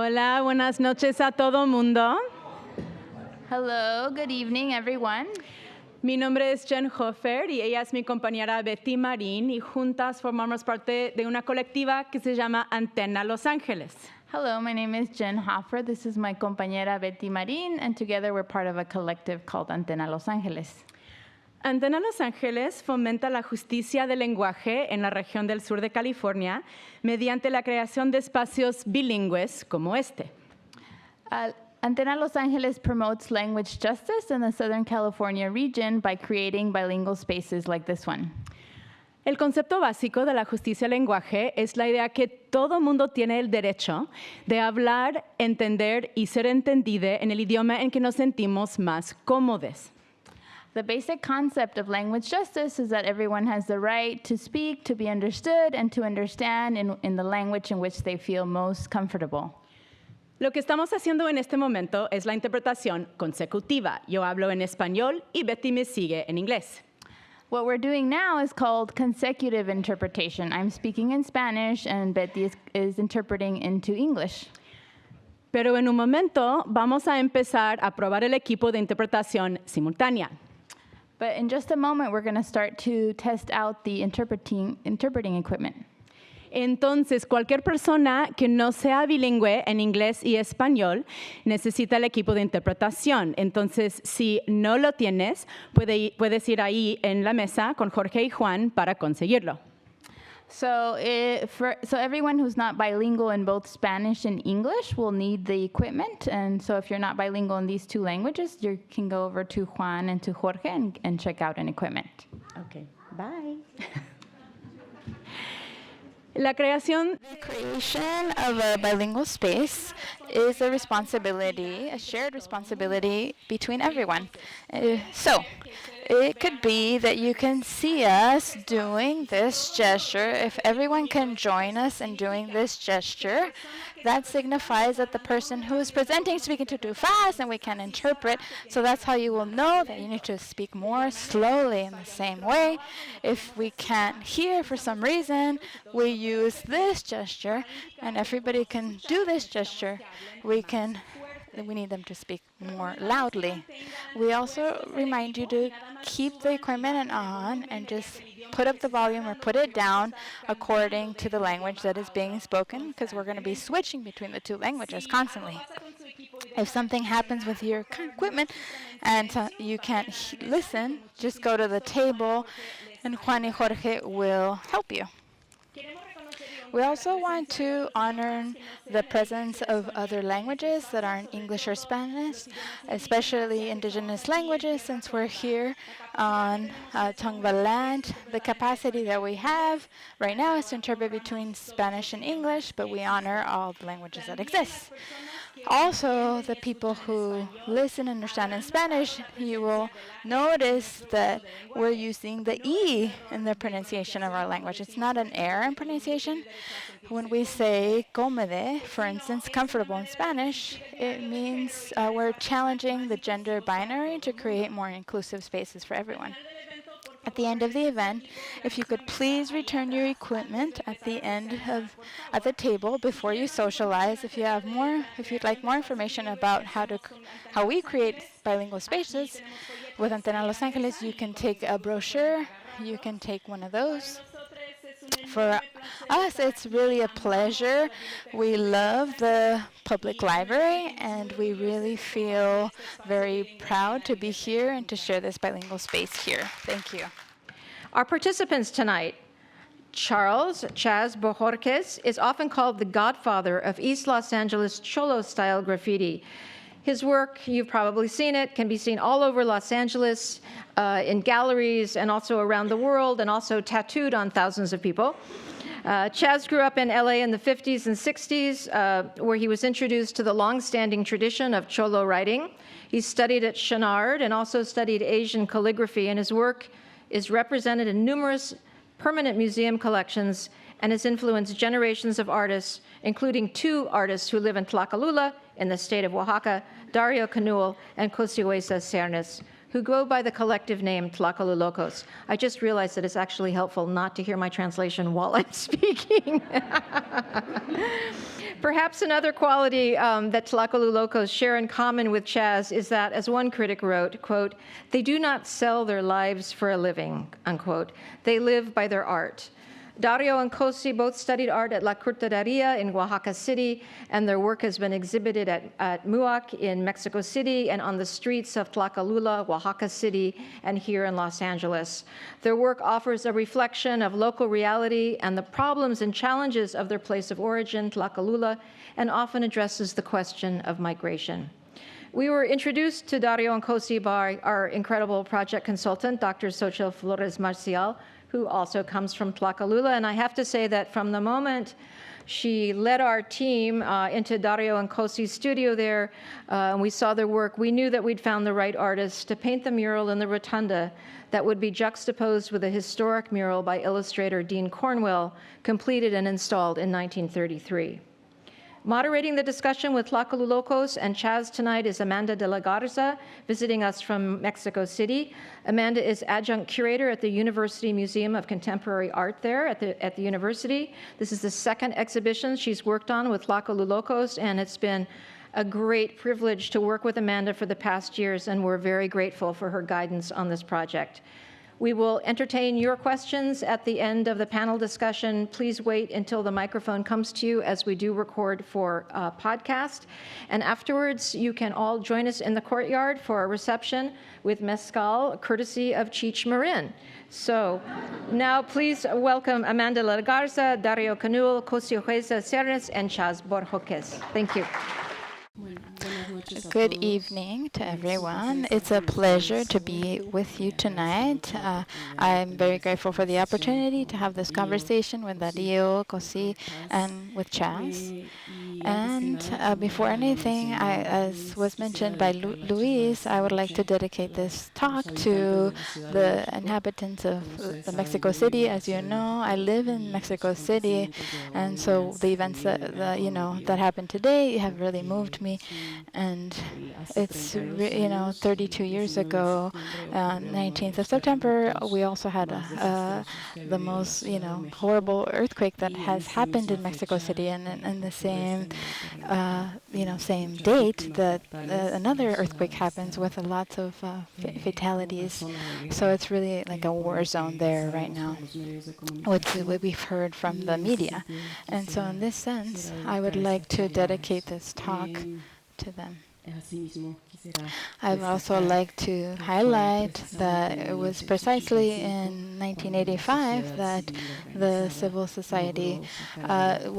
Hola, buenas noches a todo mundo. Hello, good evening, everyone. Mi nombre es Jen Hofer y ella es mi compañera Betty Marín y juntas formamos parte de una colectiva que se llama Antena Los Ángeles. Hello, my name is Jen Hofer. This is my compañera Betty Marín, and together we're part of a collective called Antena Los Ángeles. Antena Los Ángeles fomenta la justicia del lenguaje en la región del sur de California mediante la creación de espacios bilingües como este. Antena Los Ángeles promotes language justice in the Southern California region by creating bilingual spaces like this one. El concepto básico de la justicia del lenguaje es la idea que todo mundo tiene el derecho de hablar, entender y ser entendido en el idioma en que nos sentimos más cómodos. The basic concept of language justice is that everyone has the right to speak, to be understood, and to understand in the language in which they feel most comfortable. Lo que estamos haciendo en este momento es la interpretación consecutiva. Yo hablo en español y Betty me sigue en inglés. What we're doing now is called consecutive interpretation. I'm speaking in Spanish and Betty is interpreting into English. Pero en un momento vamos a empezar a probar el equipo de interpretación simultánea. But in just a moment, we're going to start to test out the interpreting equipment. Entonces, cualquier persona que no sea bilingüe en inglés y español necesita el equipo de interpretación. Entonces, si no lo tienes, puedes ir ahí en la mesa con Jorge y Juan para conseguirlo. So everyone who's not bilingual in both Spanish and English will need the equipment. And so if you're not bilingual in these two languages, you can go over to Juan and to Jorge and check out an equipment. Okay, bye. The creation of a bilingual space is a responsibility, a shared responsibility between everyone. So it could be that you can see us doing this gesture. If everyone can join us in doing this gesture, that signifies that the person who is presenting is speaking too fast and we can interpret. So that's how you will know that you need to speak more slowly in the same way. If we can't hear for some reason, we use this gesture and everybody can do this gesture. We need them to speak more loudly. We also remind you to keep the equipment on and just put up the volume or put it down according to the language that is being spoken, because we're going to be switching between the two languages constantly. If something happens with your equipment and you can't listen, just go to the table and Juan y Jorge will help you. We also want to honor the presence of other languages that aren't English or Spanish, especially indigenous languages, since we're here on Tongva land. The capacity that we have right now is to interpret between Spanish and English, but we honor all the languages that exist. Also, the people who listen and understand in Spanish, you will notice that we're using the E in the pronunciation of our language. It's not an error in pronunciation. When we say cómodo, for instance, comfortable in Spanish, it means we're challenging the gender binary to create more inclusive spaces for everyone. At the end of the event, if you could please return your equipment at the table before you socialize. If you'd like more information about how we create bilingual spaces with Antena Los Ángeles, you can take a brochure. You can take one of those. For us, it's really a pleasure. We love the public library, and we really feel very proud to be here and to share this bilingual space here. Thank you. Our participants tonight, Chaz Bojórquez is often called the godfather of East Los Angeles Cholo-style graffiti. His work, you've probably seen it, can be seen all over Los Angeles, in galleries and also around the world, and also tattooed on thousands of people. Chaz grew up in LA in the 50s and 60s, where he was introduced to the long-standing tradition of Cholo writing. He studied at Chenard and also studied Asian calligraphy, and his work is represented in numerous permanent museum collections and has influenced generations of artists, including two artists who live in Tlacolula in the state of Oaxaca, Dario Canul and Cosíhuesa Cernes, who go by the collective name Tlacolulokos. I just realized that it's actually helpful not to hear my translation while I'm speaking. Perhaps another quality that Tlacolulokos share in common with Chaz is that, as one critic wrote, quote, "They do not sell their lives for a living," unquote. They live by their art. Dario and Cosi both studied art at La Curtoreria in Oaxaca City, and their work has been exhibited at MUAC in Mexico City and on the streets of Tlacolula, Oaxaca City, and here in Los Angeles. Their work offers a reflection of local reality and the problems and challenges of their place of origin, Tlacolula, and often addresses the question of migration. We were introduced to Dario and Cosi by our incredible project consultant, Dr. Xochitl Flores Marcial, who also comes from Tlacolula. And I have to say that from the moment she led our team into Dario and Cosi's studio there, and we saw their work, we knew that we'd found the right artist to paint the mural in the Rotunda that would be juxtaposed with a historic mural by illustrator Dean Cornwell, completed and installed in 1933. Moderating the discussion with Tlacolulokos and Chaz tonight is Amanda De La Garza, visiting us from Mexico City. Amanda is adjunct curator at the University Museum of Contemporary Art there at the university. This is the second exhibition she's worked on with Tlacolulokos, and it's been a great privilege to work with Amanda for the past years, and we're very grateful for her guidance on this project. We will entertain your questions at the end of the panel discussion. Please wait until the microphone comes to you, as we do record for a podcast. And afterwards, you can all join us in the courtyard for a reception with mezcal, courtesy of Cheech Marin. So now please welcome Amanda De La Garza, Dario Canul, Cosi Ojeda Cernes, and Chaz Bojórquez. Thank you. Good evening to everyone. It's a pleasure to be with you tonight. I'm very grateful for the opportunity to have this conversation with Dario, Cosi, and with Chaz. And before anything, as was mentioned by Luis, I would like to dedicate this talk to the inhabitants of Mexico City. As you know, I live in Mexico City, and so the events that happened today have really moved me. And it's 32 years ago, 19th of September, we also had the most horrible earthquake that has happened in Mexico City, and the same same date that another earthquake happens with lots of fatalities. So it's really like a war zone there right now, what we've heard from the media. And so in this sense, I would like to dedicate this talk to them. I would also like to highlight that it was precisely in 1985 that the civil society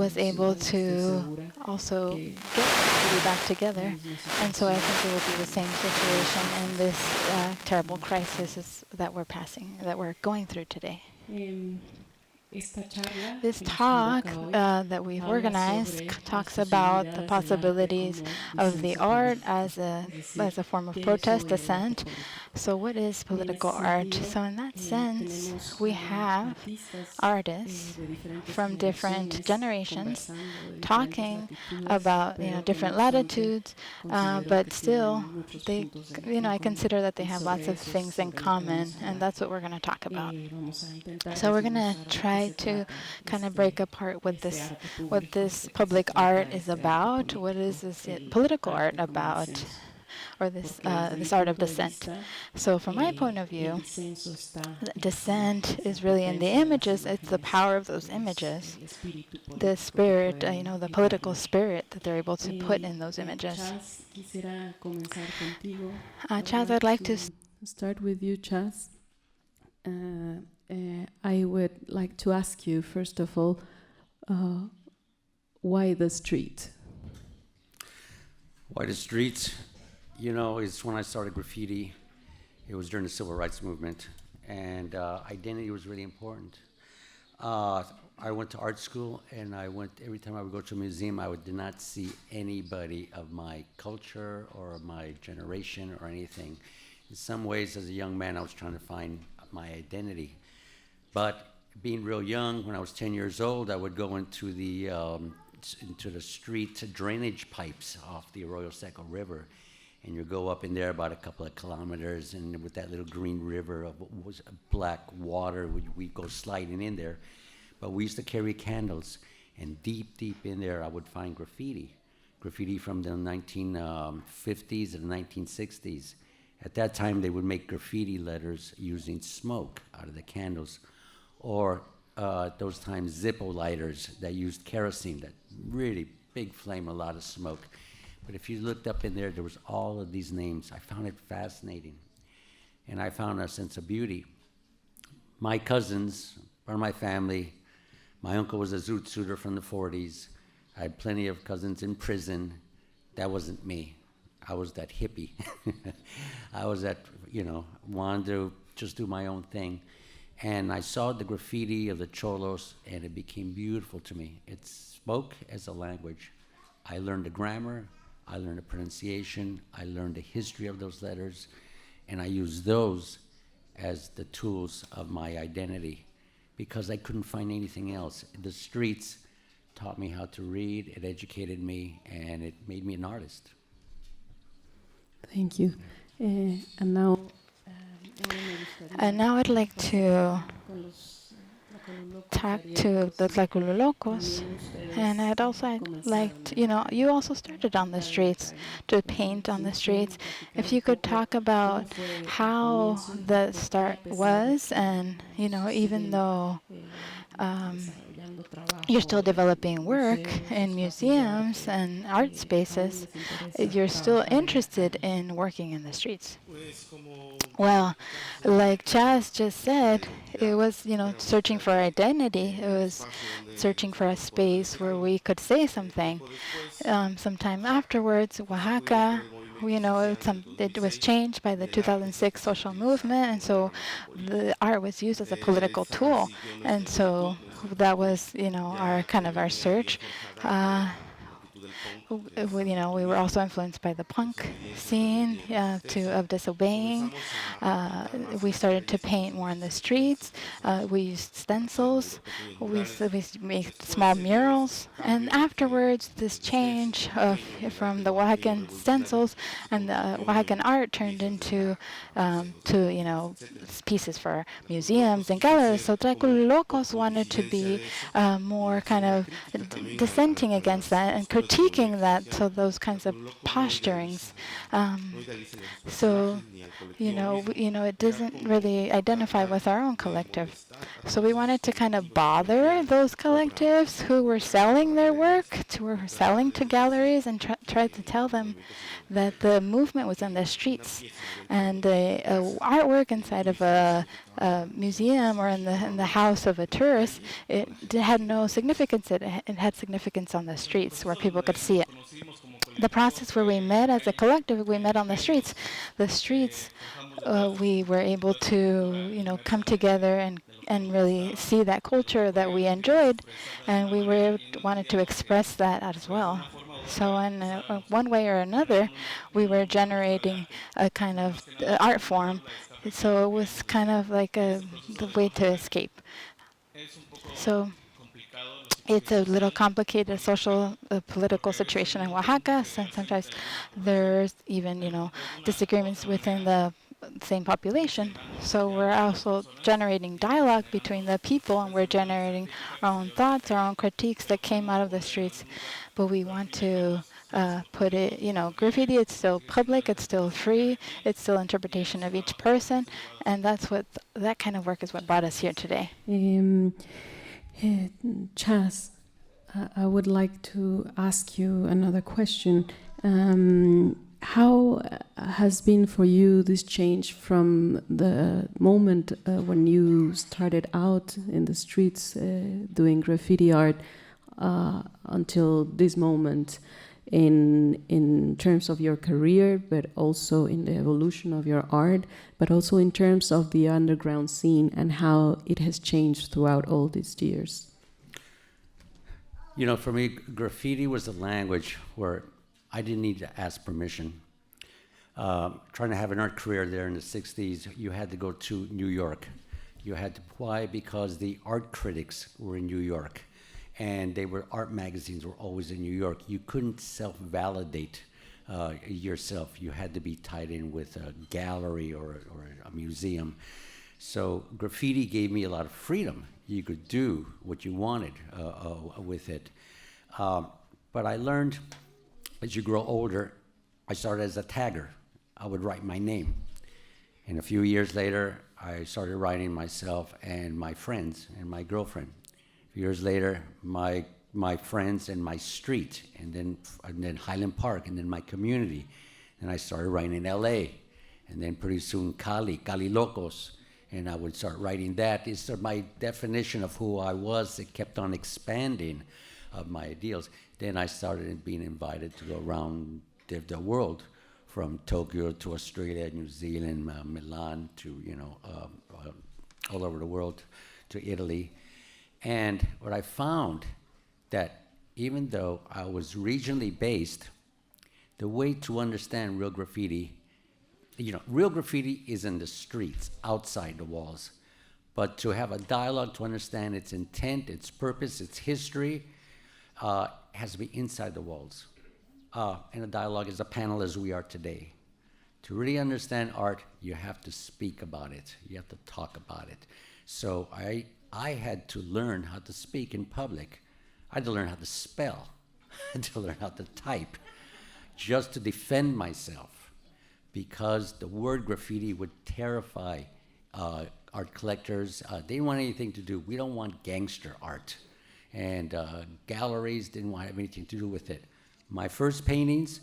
was able to also get the city back together. And so I think it will be the same situation in this terrible crisis that we're going through today. This talk that we've organized talks about the possibilities of the art as a form of protest, dissent. So what is political art? So in that sense, we have artists from different generations talking about different latitudes, but still they I consider that they have lots of things in common, and that's what we're going to talk about. So we're going to try to kind of break apart what this public art is about. What is this political art about? Or this art of dissent. So from my point of view, dissent is really in the images. It's the power of those images, the spirit, the political spirit that they're able to put in those images. Chaz, I'd like to start with you, Chaz. I would like to ask you, first of all, why the street? Why the street? It's when I started graffiti. It was during the civil rights movement, and identity was really important. I went to art school, and every time I would go to a museum, I did not see anybody of my culture or my generation or anything. In some ways, as a young man, I was trying to find my identity. But being real young, when I was 10 years old, I would go into the street drainage pipes off the Arroyo Seco River. and you go up in there about a couple of kilometers, and with that little green river of what was black water, we'd go sliding in there. But we used to carry candles, and deep, deep in there, I would find graffiti from the 1950s and 1960s. At that time, they would make graffiti letters using smoke out of the candles, or at those times, Zippo lighters that used kerosene, that really big flame, a lot of smoke. But if you looked up in there, there was all of these names. I found it fascinating. And I found a sense of beauty. My cousins, part of my family, my uncle was a zoot suiter from the 40s. I had plenty of cousins in prison. That wasn't me. I was that hippie. I was that, wanted to just do my own thing. And I saw the graffiti of the Cholos, and it became beautiful to me. It spoke as a language. I learned the grammar, I learned the pronunciation, I learned the history of those letters, and I used those as the tools of my identity because I couldn't find anything else. The streets taught me how to read, it educated me, and it made me an artist. Thank you. And now I'd like to talk to the Tlacolulokos, and I'd also like to, you also started on the streets, to paint on the streets. If you could talk about how the start was, and, even though you're still developing work in museums and art spaces, you're still interested in working in the streets. Well, like Chaz just said, it was, searching for identity. It was searching for a space where we could say something. Sometime afterwards, Oaxaca, it was changed by the 2006 social movement, and so the art was used as a political tool. And so that was, our search. We were also influenced by the punk scene of disobeying. We started to paint more on the streets. We used stencils. We made small murals. And afterwards, this change from the Oaxacan stencils and the Oaxacan art turned into pieces for museums and galleries. So Tlacolulokos wanted to be more kind of dissenting against that and critiquing that, so those kinds of posturings. It doesn't really identify with our own collective. So we wanted to kind of bother those collectives who were selling their work, were selling to galleries, and tried to tell them that the movement was in the streets, and the artwork inside of a museum or in the house of a tourist, it had no significance. It had significance on the streets where people could see it. The process where we met as a collective, we met on the streets. The streets, we were able to, come together and really see that culture that we enjoyed, and we wanted to express that as well. So in one way or another, we were generating a kind of art form. So it was kind of like the way to escape. So it's a little complicated social, political situation in Oaxaca. Sometimes there's even, disagreements within the same population. So we're also generating dialogue between the people, and we're generating our own thoughts, our own critiques that came out of the streets. But we want to put it, graffiti, it's still public, it's still free, it's still interpretation of each person, and that kind of work is what brought us here today. Chaz, I would like to ask you another question. How has been for you this change from the moment when you started out in the streets doing graffiti art until this moment in terms of your career, but also in the evolution of your art, but also in terms of the underground scene and how it has changed throughout all these years? For me, graffiti was a language where I didn't need to ask permission. Trying to have an art career there in the 60s, you had to go to New York. You had to apply because the art critics were in New York, and art magazines were always in New York. You couldn't self-validate yourself. You had to be tied in with a gallery or a museum. So graffiti gave me a lot of freedom. You could do what you wanted with it. But I learned, as you grow older, I started as a tagger. I would write my name. And a few years later, I started writing myself and my friends and my girlfriend. A few years later, my friends and my street, and then Highland Park, and then my community. And I started writing in LA, and then pretty soon Tlacolulokos, and I would start writing that. It's sort of my definition of who I was. It kept on expanding of my ideals. Then I started being invited to go around the world, from Tokyo to Australia, New Zealand, Milan, to all over the world, to Italy. And what I found, that even though I was regionally based, the way to understand real graffiti, real graffiti is in the streets, outside the walls. But to have a dialogue, to understand its intent, its purpose, its history, has to be inside the walls. And a dialogue is a panel as we are today. To really understand art, you have to speak about it. You have to talk about it. So I had to learn how to speak in public. I had to learn how to spell. I had to learn how to type, just to defend myself, because the word graffiti would terrify art collectors. They didn't want anything to do. We don't want gangster art. And galleries didn't want to have anything to do with it. My first paintings,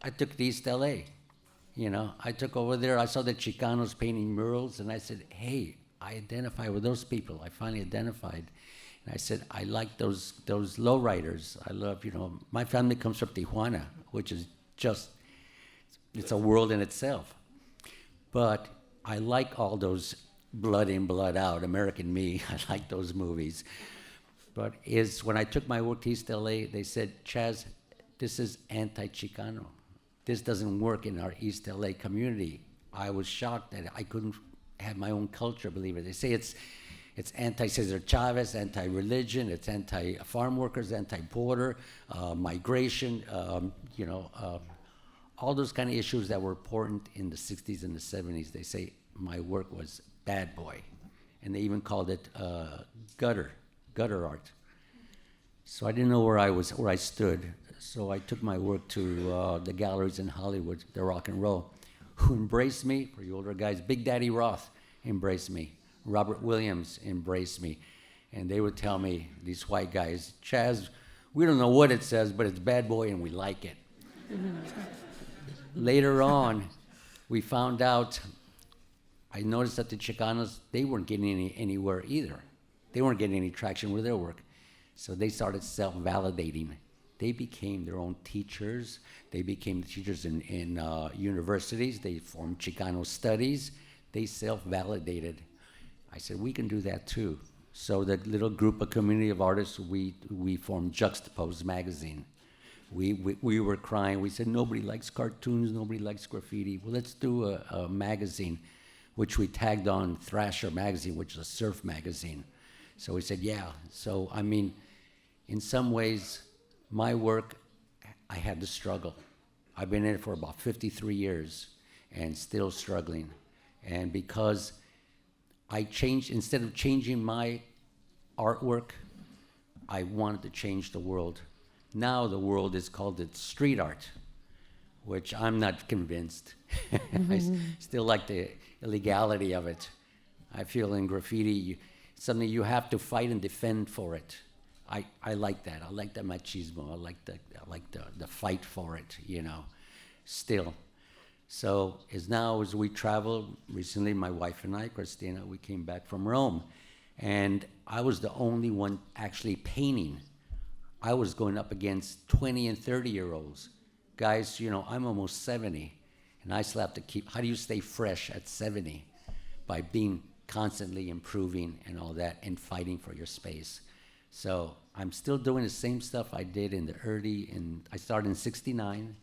I took to East LA. I took over there, I saw the Chicanos painting murals, and I said, hey, I identify with those people. I finally identified. And I said, I like those lowriders. I love, my family comes from Tijuana, which is just, it's a world in itself. But I like all those blood in, blood out, American Me. I like those movies. But when I took my work to East LA, they said, Chaz, this is anti-Chicano. This doesn't work in our East LA community. I was shocked that I couldn't have my own culture, believe it. They say it's anti-Cesar Chavez, anti-religion, it's anti-farm workers, anti-border, migration, all those kind of issues that were important in the 60s and the 70s. They say my work was bad boy. And they even called it gutter art. So I didn't know where I stood. So I took my work to the galleries in Hollywood, the rock and roll, who embraced me. For you older guys, Big Daddy Roth embraced me. Robert Williams embraced me. And they would tell me, these white guys, Chaz, we don't know what it says, but it's bad boy and we like it. Later on, we found out, I noticed that the Chicanos, they weren't getting anywhere either. They weren't getting any traction with their work. So they started self-validating. They became their own teachers. They became teachers in universities. They formed Chicano studies. They self-validated. I said, we can do that too. So that little group, a community of artists, we formed Juxtapose magazine. We were crying. We said, nobody likes cartoons, nobody likes graffiti. Well, let's do a magazine, which we tagged on Thrasher magazine, which is a surf magazine. So we said, yeah. So, I mean, in some ways, my work, I had to struggle. I've been in it for about 53 years and still struggling. And because I changed, instead of changing my artwork, I wanted to change the world. Now the world is called it street art, which I'm not convinced. I still like the illegality of it. I feel in graffiti, something you have to fight and defend for it. I like that. I like the machismo. I like the fight for it, still. So as we travel, recently my wife and I, Christina, we came back from Rome. And I was the only one actually painting. I was going up against 20 and 30-year-olds. Guys, I'm almost 70, and I still have to how do you stay fresh at 70? By being constantly improving and all that and fighting for your space. So I'm still doing the same stuff I did I started in 69,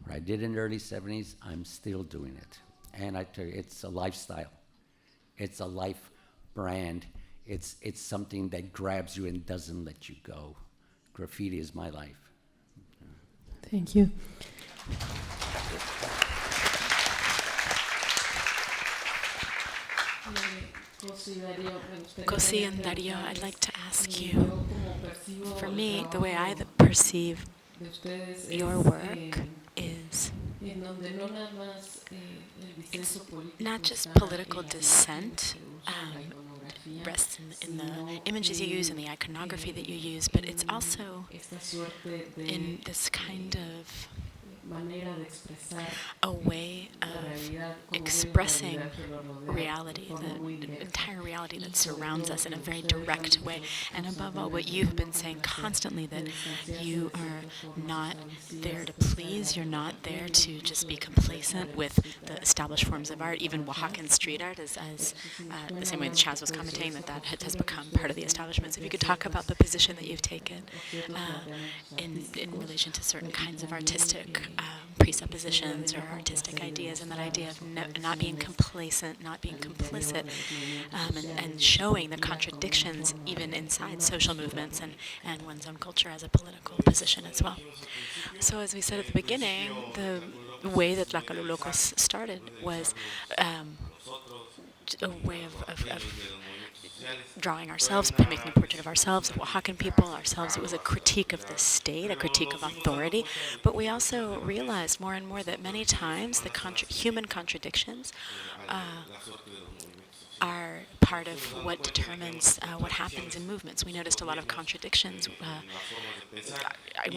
what I did in the early 70s, I'm still doing it. And I tell you, it's a lifestyle. It's a life brand. It's something that grabs you and doesn't let you go. Graffiti is my life. Thank you. José and Dario, I'd like to ask you, for me, the way I perceive your work is it's not just political dissent, rests in the images you use and the iconography that you use, but it's also in this kind of a way of expressing reality, the entire reality that surrounds us in a very direct way. And above all, what you've been saying constantly, that you are not there to please, you're not there to just be complacent with the established forms of art. Even Oaxacan street art, as the same way that Chaz was commenting, that has become part of the establishment. So if you could talk about the position that you've taken in relation to certain kinds of artistic presuppositions or artistic ideas, and that idea of not being complacent, not being complicit, and showing the contradictions even inside social movements and one's own culture as a political position as well. So as we said at the beginning, the way that Tlacolulokos started was a way of drawing ourselves, making a portrait of ourselves, of Oaxacan people, ourselves. It was a critique of the state, a critique of authority. But we also realized more and more that many times the human contradictions are part of what determines what happens in movements. We noticed a lot of contradictions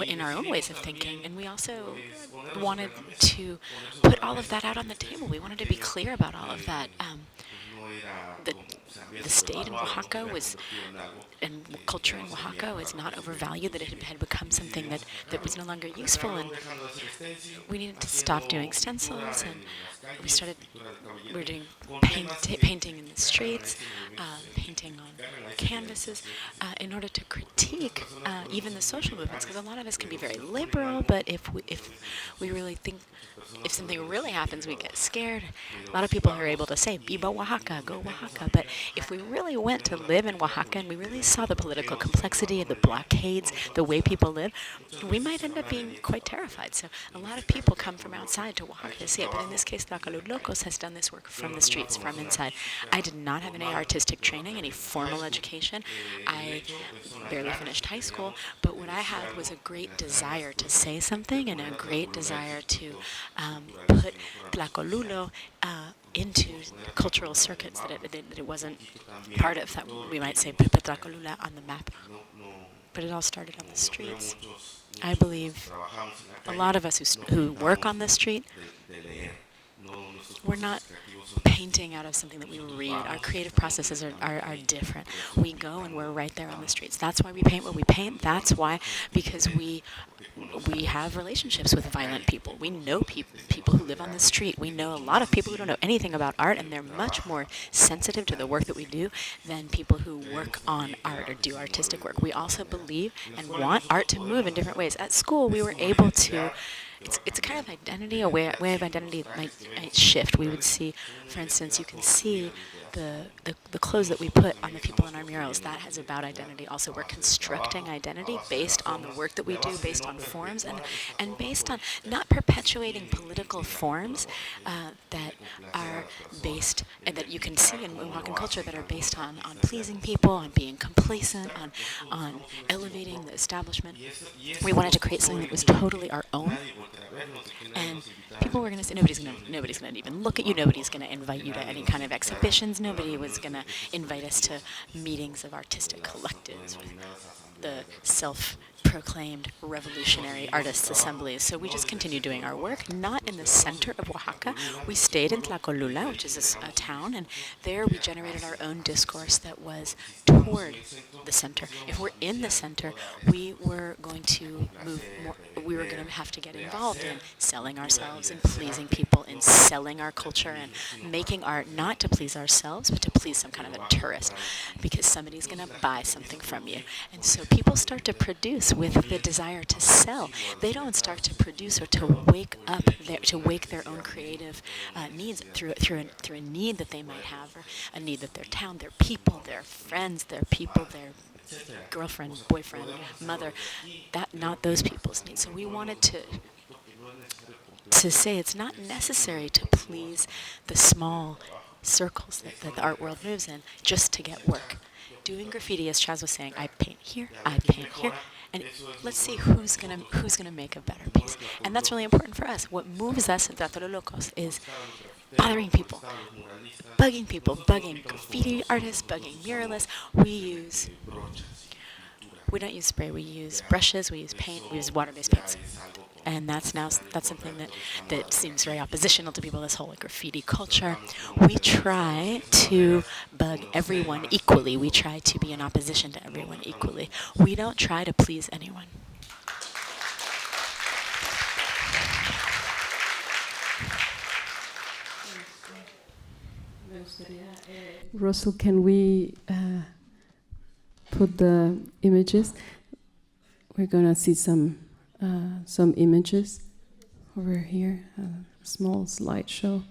in our own ways of thinking, and we also wanted to put all of that out on the table. We wanted to be clear about all of that. The state in Oaxaca and culture in Oaxaca was not overvalued, that it had become something that was no longer useful, and we needed to stop doing stencils, and we were doing painting in the streets, painting on canvases, in order to critique even the social movements, because a lot of us can be very liberal, but if we really think, if something really happens, we get scared. A lot of people are able to say, Viva Oaxaca, go Oaxaca. But if we really went to live in Oaxaca and we really saw the political complexity of the blockades, the way people live, we might end up being quite terrified. So a lot of people come from outside to Oaxaca to see it. But in this case, Tlacolulokos has done this work from the streets, from inside. I did not have any artistic training, any formal education. I barely finished high school. But what I had was a great desire to say something and a great desire to put Tlacolula into cultural circuits that it wasn't part of, that we might say put Tlacolula on the map. But it all started on the streets. I believe a lot of us who work on the street, we're not painting out of something that we read. Our creative processes are different. We go and we're right there on the streets. That's why we paint what we paint. That's why, because we have relationships with violent people. We know people who live on the street. We know a lot of people who don't know anything about art, and they're much more sensitive to the work that we do than people who work on art or do artistic work. We also believe and want art to move in different ways. At school, we were able to. It's a kind of identity, a way of identity might shift. We would see, for instance, you can see the clothes that we put on the people in our murals. That has about identity. Also, we're constructing identity based on the work that we do, based on forms, and based on not perpetuating political forms that are based, and that you can see in Oaxacan culture, that are based on pleasing people, on being complacent, on elevating the establishment. We wanted to create something that was totally our own. And people were going to say, nobody's going to even look at you, nobody's going to invite you to any kind of exhibitions, nobody was going to invite us to meetings of artistic collectives with the self-proclaimed revolutionary artists' assemblies. So we just continued doing our work, not in the center of Oaxaca. We stayed in Tlacolula, which is a town, and there we generated our own discourse that was toward the center. If we're in the center, we were going to move more. We were going to have to get involved in selling ourselves and pleasing people, and selling our culture and making art not to please ourselves, but to please some kind of a tourist, because somebody's going to buy something from you. And so people start to produce with the desire to sell. They don't start to produce or to wake their own creative needs through a need that they might have, or a need that their town, their people, their friends, their people, their girlfriend, boyfriend, mother, not those people's needs. So we wanted to to say it's not necessary to please the small circles that the art world moves in just to get work. Doing graffiti, as Chaz was saying, I paint here, and let's see who's gonna make a better piece. And that's really important for us. What moves us at Tlacolulokos is bothering people, bugging graffiti artists, bugging muralists. We don't use spray, we use brushes, we use paint, we use water-based paints. And that's something that seems very oppositional to people, this whole graffiti culture. We try to bug everyone equally. We try to be in opposition to everyone equally. We don't try to please anyone. Russell, can we put the images? We're gonna see some images over here, a small slideshow.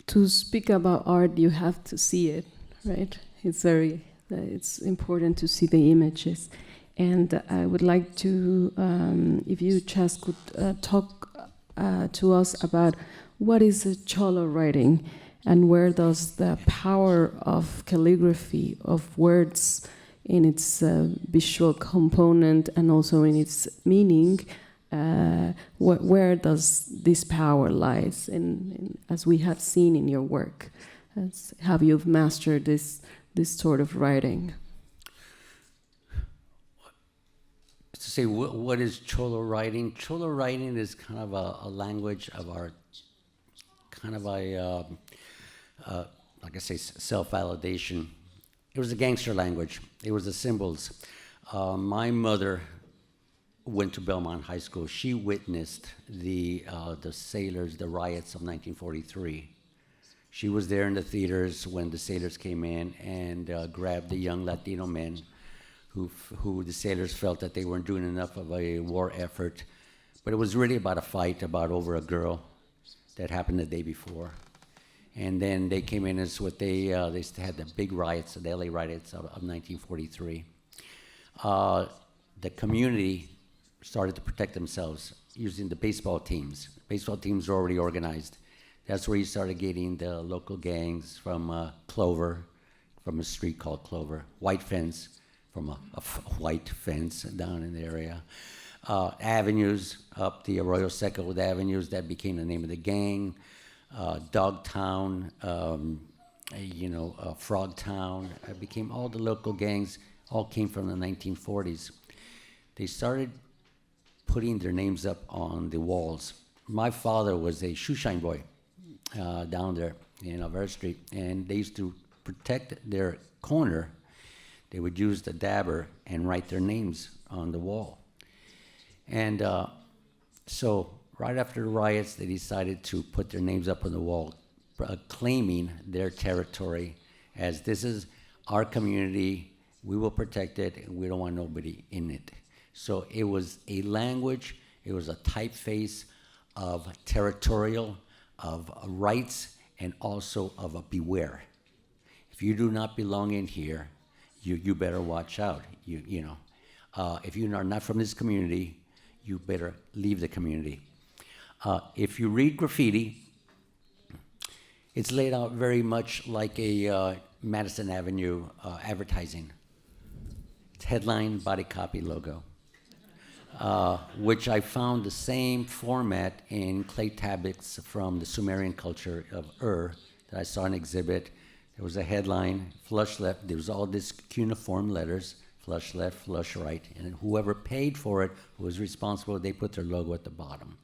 To speak about art, you have to see it, right? It's important to see the images. And I would like to, if you just could talk to us about what is a Cholo writing and where does the power of calligraphy, of words in its visual component and also in its meaning, where does this power lies in, as we have seen in your work? Have you mastered this sort of writing? To say what is Cholo writing? Cholo writing is kind of a language of our, kind of a, like I say, self-validation. It was a gangster language. It was the symbols. My mother went to Belmont High School. She witnessed the sailors, the riots of 1943. She was there in the theaters when the sailors came in and grabbed the young Latino men who the sailors felt that they weren't doing enough of a war effort. But it was really about a fight over a girl that happened the day before. And then they came in as what they had the big riots, the LA riots of 1943. The community started to protect themselves using the baseball teams. Baseball teams were already organized. That's where you started getting the local gangs from Clover, from a street called Clover, White Fence, from a white fence down in the area. Avenues up the Arroyo Seco with avenues, that became the name of the gang. Dogtown, Frogtown, became all the local gangs, all came from the 1940s. They started putting their names up on the walls. My father was a shoeshine boy down there in Alvera Street, and they used to protect their corner. They would use the dabber and write their names on the wall. And so right after the riots, they decided to put their names up on the wall, claiming their territory as this is our community, we will protect it, and we don't want nobody in it. So it was a language, it was a typeface of territorial, of rights, and also of a beware. If you do not belong in here, you better watch out. If you are not from this community, you better leave the community. If you read graffiti, it's laid out very much like a Madison Avenue advertising. It's headline, body copy, logo. Which I found the same format in clay tablets from the Sumerian culture of Ur that I saw in exhibit. There was a headline, flush left. There was all these cuneiform letters, flush left, flush right, and whoever paid for it, who was responsible, they put their logo at the bottom.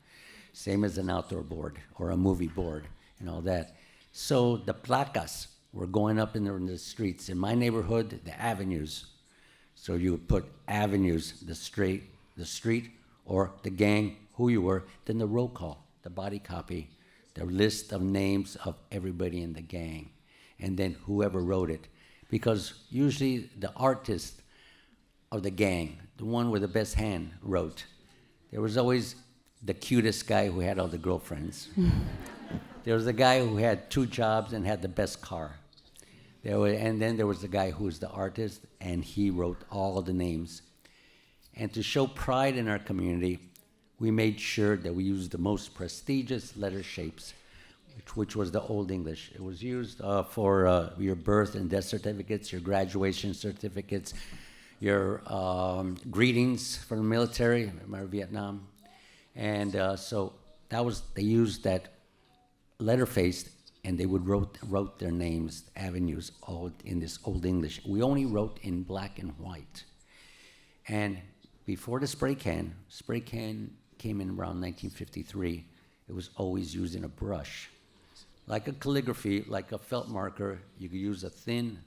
Same as an outdoor board or a movie board and all that. So the placas were going up in the streets. In my neighborhood, the avenues, So you would put avenues, the street, or the gang, who you were, then the roll call, the body copy, the list of names of everybody in the gang, and then whoever wrote it. Because usually the artist of the gang, the one with the best hand, wrote. There was always the cutest guy who had all the girlfriends. There was the guy who had 2 jobs and had the best car. And then there was the guy who was the artist, and he wrote all of the names. And to show pride in our community, we made sure that we used the most prestigious letter shapes, which was the Old English. It was used for your birth and death certificates, your graduation certificates, your greetings from the military, remember Vietnam? And so they used that letterface, and they would wrote their names, avenues, all in this Old English. We only wrote in black and white. And before the spray can came in around 1953, it was always used in a brush. Like a calligraphy, like a felt marker, you could use a thin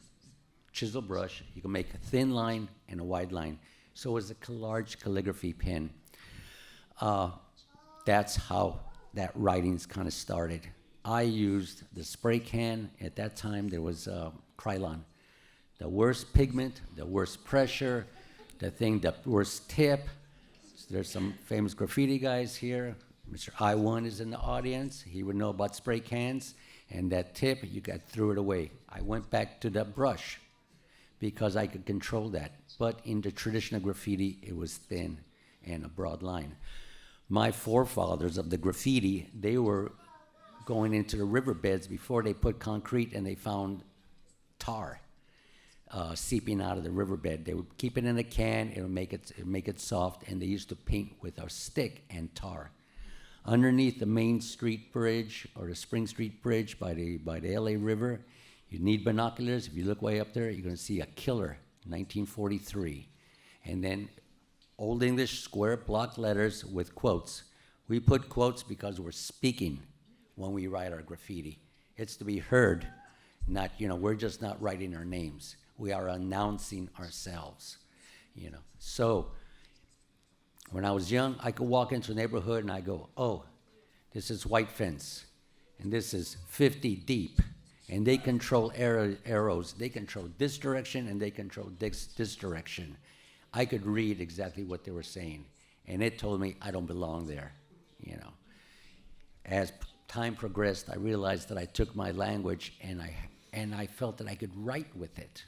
chisel brush. You can make a thin line and a wide line. So it was a large calligraphy pen. That's how that writing's kind of started. I used the spray can. At that time, there was Krylon. The worst pigment, the worst pressure, the worst tip. So there's some famous graffiti guys here. Mr. I1 is in the audience. He would know about spray cans. And that tip, you threw it away. I went back to the brush because I could control that. But in the traditional graffiti, it was thin and a broad line. My forefathers of the graffiti, they were going into the riverbeds before they put concrete, and they found tar seeping out of the riverbed. They would keep it in a can, it would make it soft, and they used to paint with a stick and tar. Underneath the Main Street Bridge or the Spring Street Bridge by the LA River, you need binoculars. If you look way up there, you're going to see a killer, 1943. And then Old English square block letters with quotes. We put quotes because we're speaking when we write our graffiti. It's to be heard, not, we're just not writing our names. We are announcing ourselves, So when I was young, I could walk into a neighborhood and I go, oh, this is white fence, and this is 50 deep, and they control arrows. They control this direction, and they control this direction. I could read exactly what they were saying, and it told me I don't belong there, As time progressed, I realized that I took my language and I felt that I could write with it.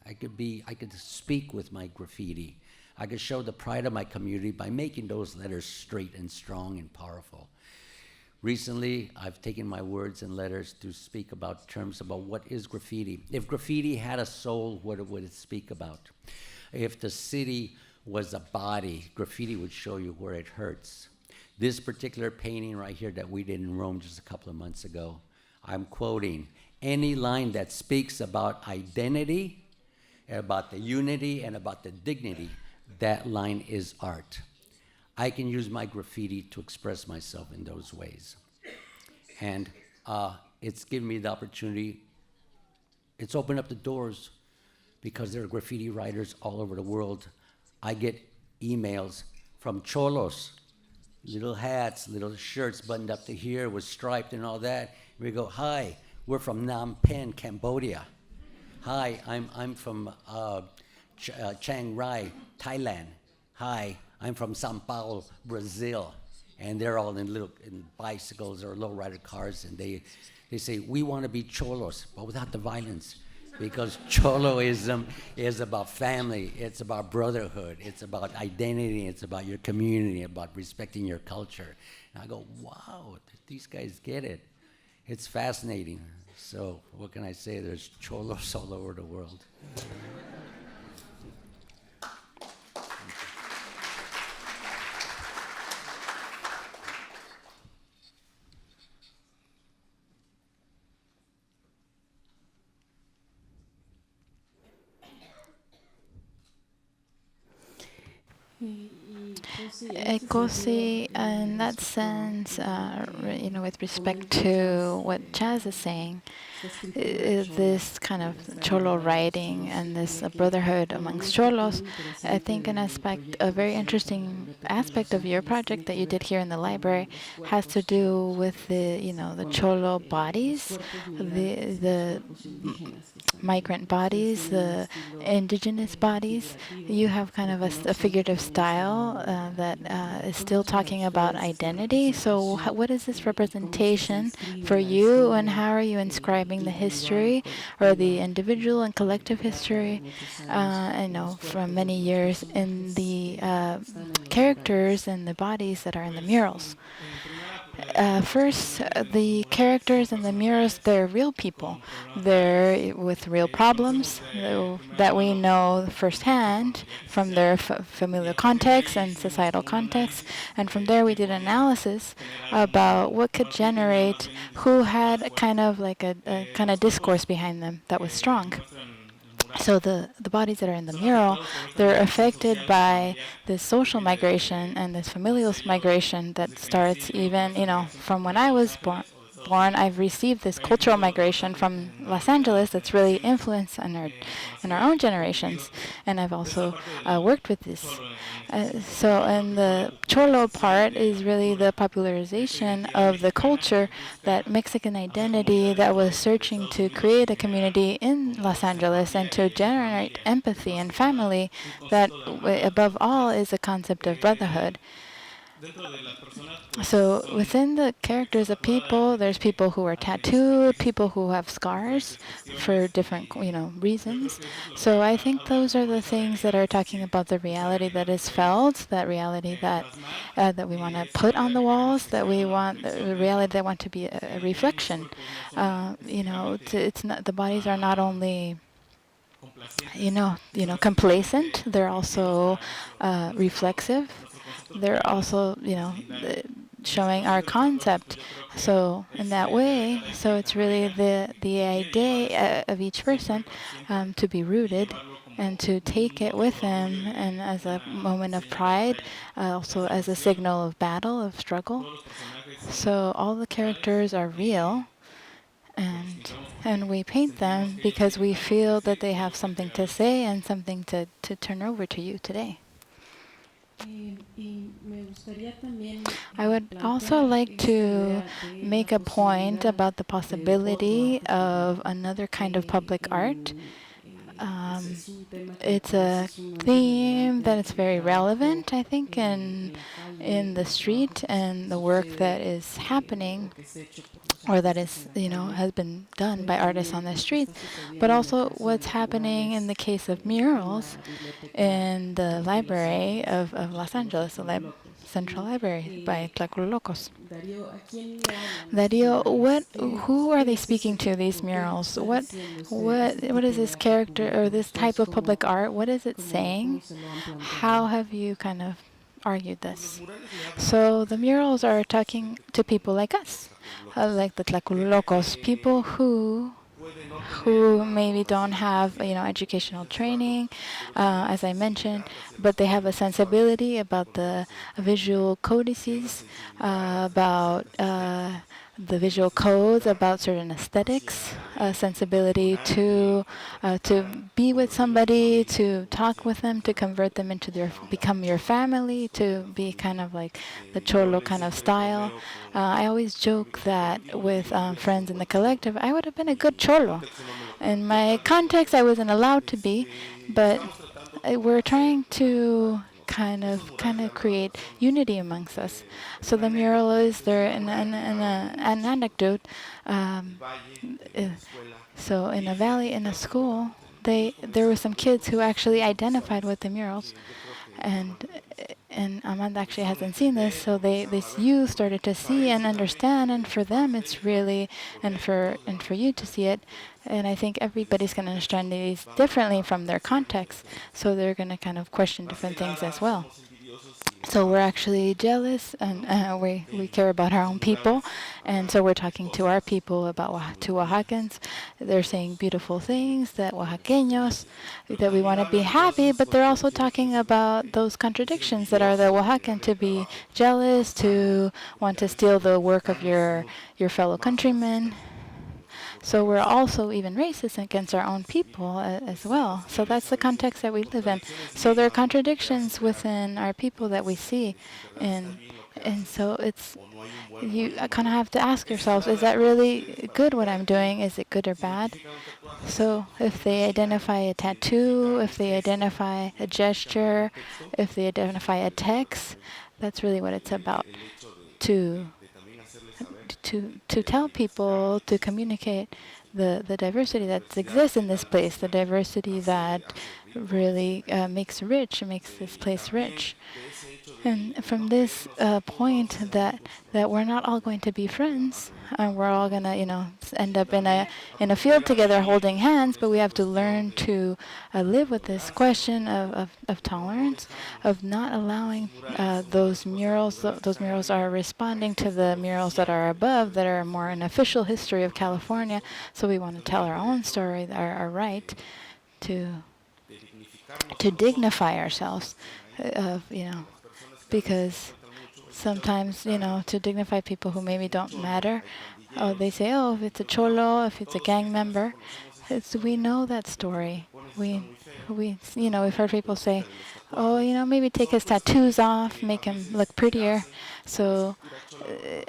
I could speak with my graffiti. I could show the pride of my community by making those letters straight and strong and powerful. Recently, I've taken my words and letters to speak about terms about what is graffiti. If graffiti had a soul, what would it speak about? If the city was a body, graffiti would show you where it hurts. This particular painting right here that we did in Rome just a couple of months ago, I'm quoting, any line that speaks about identity, about the unity, and about the dignity, that line is art. I can use my graffiti to express myself in those ways. And it's given me the opportunity, it's opened up the doors because there are graffiti writers all over the world. I get emails from cholos, little hats, little shirts buttoned up to here with striped and all that. We go, hi, we're from Phnom Penh, Cambodia. Hi, I'm from Chiang Rai, Thailand. Hi, I'm from Sao Paulo, Brazil. And they're all in bicycles or lowrider cars, and they say, we want to be cholos, but without the violence. Because Choloism is about family, it's about brotherhood, it's about identity, it's about your community, about respecting your culture. And I go, wow, these guys get it. It's fascinating. So what can I say? There's Cholos all over the world. Cosi, in that sense, with respect to what Chaz is saying, this kind of Cholo writing and this brotherhood amongst Cholos, I think a very interesting aspect of your project that you did here in the library has to do with the Cholo bodies, the migrant bodies, the indigenous bodies. You have kind of a figurative style that is still talking about identity. So what is this representation for you, and how are you inscribing the history or the individual and collective history, I know, from many years in the characters and the bodies that are in the murals? First, the characters in the murals, they're real people. They're with real problems that we know firsthand from their familial context and societal context. And from there, we did analysis about what could generate, who had kind of like a kind of discourse behind them that was strong. So the bodies that are in the mural, they're affected by this social migration and this familial migration that starts even, from when I was born. I've received this cultural migration from Los Angeles that's really influenced in our own generations, and I've also worked with this. And the Cholo part is really the popularization of the culture, that Mexican identity that was searching to create a community in Los Angeles and to generate empathy and family, that above all is a concept of brotherhood. So within the characters of people, there's people who are tattooed, people who have scars for different, reasons. So I think those are the things that are talking about the reality that is felt, that reality that we want to put on the walls, that we want the reality that want to be a reflection. It's not, the bodies are not only complacent. They're also reflexive. They're also, showing our concept. So in that way, so it's really the idea of each person to be rooted and to take it with them, and as a moment of pride, also as a signal of battle, of struggle. So all the characters are real. And we paint them because we feel that they have something to say and something to turn over to you today. I would also like to make a point about the possibility of another kind of public art. It's a theme that is very relevant, I think, in the street and the work that is happening, or that is, has been done by artists on the street, but also what's happening in the case of murals in the library of Los Angeles, the Central Library by Tlacolulokos. Dario, who are they speaking to, these murals? What is this character or this type of public art? What is it saying? How have you kind of argued this? So the murals are talking to people like us, like the Tlacolulokos, people who maybe don't have educational training, as I mentioned, but they have a sensibility about the visual codices, about the visual codes, about certain aesthetics, a sensibility to be with somebody, to talk with them, to convert them into become your family, to be kind of like the Cholo kind of style. I always joke that with friends in the collective, I would have been a good Cholo. In my context, I wasn't allowed to be, but we're trying to kind of create unity amongst us. So the mural is there, an anecdote. So in a valley, in a school, there were some kids who actually identified with the murals, and Amanda actually hasn't seen this, so this youth started to see and understand, and for them it's really, and for you to see it, and I think everybody's going to understand these differently from their context, so they're going to kind of question different things as well. So we're actually jealous, and we care about our own people, and so we're talking to our people about to Oaxacans. They're saying beautiful things that Oaxaqueños, that we want to be happy, but they're also talking about those contradictions that are the Oaxacan, to be jealous, to want to steal the work of your fellow countrymen. So we're also even racist against our own people as well. So that's the context that we live in. So there are contradictions within our people that we see, and so it's, you kind of have to ask yourselves, is that really good what I'm doing? Is it good or bad? So if they identify a tattoo, if they identify a gesture, if they identify a text, that's really what it's about. To tell people, to communicate the diversity that exists in this place, the diversity that really makes this place rich. And from this point that we're not all going to be friends, and we're all gonna end up in a field together holding hands, but we have to learn to live with this question of tolerance, of not allowing those murals. Those murals are responding to the murals that are above, that are more an official history of California. So we want to tell our own story, our right to dignify ourselves, because sometimes, to dignify people who maybe don't matter, they say, oh, if it's a Cholo, if it's a gang member, we know that story. We've heard people say, oh, maybe take his tattoos off, make him look prettier. So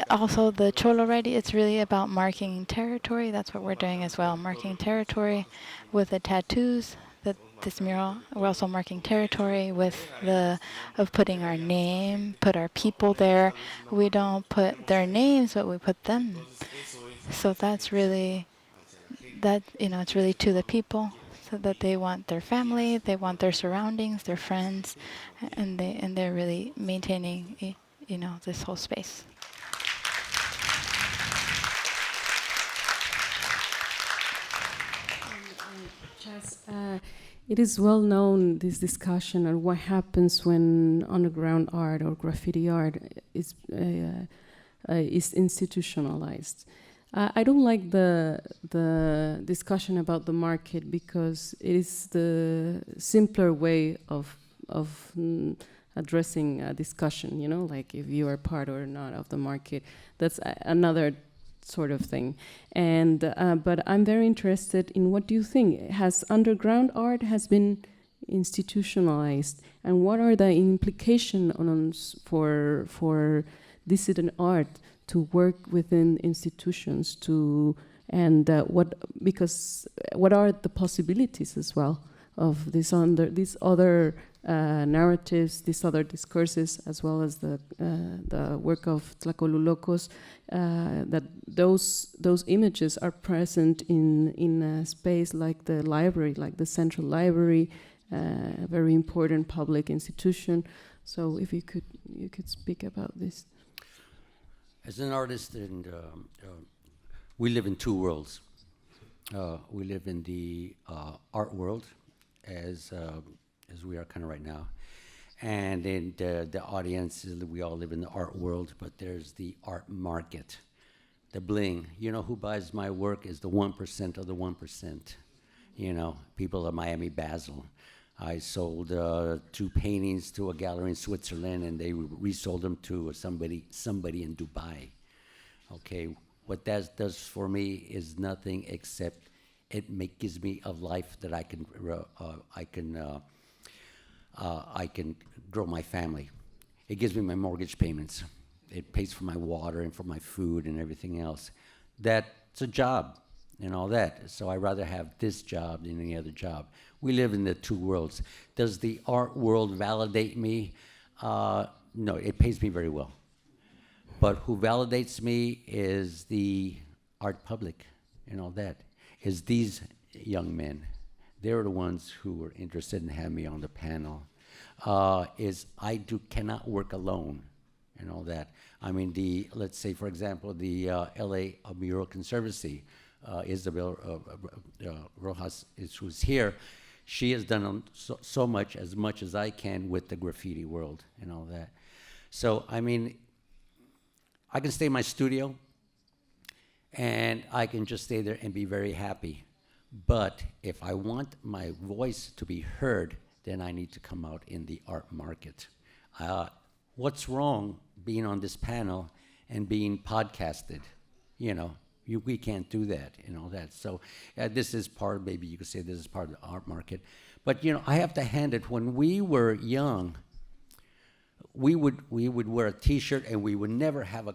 also the Cholo, right, it's really about marking territory. That's what we're doing as well, marking territory with the tattoos. This mural, we're also marking territory with of putting our name, put our people there. We don't put their names, but we put them. So that's really, it's really to the people, so that they want their family, they want their surroundings, their friends, and they're really maintaining, this whole space. Chaz, it is well known, this discussion on what happens when underground art or graffiti art is institutionalized. I don't like the discussion about the market, because it is the simpler way of addressing a discussion. Like if you are part or not of the market. That's another sort of thing. And but I'm very interested in, what do you think? Has underground art has been institutionalized, and what are the implications for dissident art to work within institutions, what are the possibilities as well of these other narratives, these other discourses, as well as the work of Tlacolulokos, that those images are present in a space like the library, like the Central Library, a very important public institution. So if you could speak about this. As an artist, and we live in two worlds. We live in the art world, as we are kind of right now, and in the audience, we all live in the art world. But there's the art market, the bling. Who buys my work is the 1% of the 1%. People of Miami Basel. I sold 2 paintings to a gallery in Switzerland, and they resold them to somebody in Dubai. Okay, what that does for me is nothing except gives me a life that I can grow my family. It gives me my mortgage payments. It pays for my water and for my food and everything else. That's a job and all that. So I'd rather have this job than any other job. We live in the two worlds. Does the art world validate me? No, it pays me very well. But who validates me is the art public and all that, is these young men. They're the ones who were interested in having me on the panel. Cannot work alone and all that. I mean, let's say, for example, the LA Mural Conservancy, Isabel Rojas, who's here. She has done so much as I can with the graffiti world and all that. So, I mean, I can stay in my studio, and I can just stay there and be very happy. But if I want my voice to be heard, then I need to come out in the art market. What's wrong being on this panel and being podcasted? You know, we can't do that and all that. So this is part, maybe you could say this is part of the art market. But, you know, I have to hand it, when we were young, we would wear a T-shirt and we would never have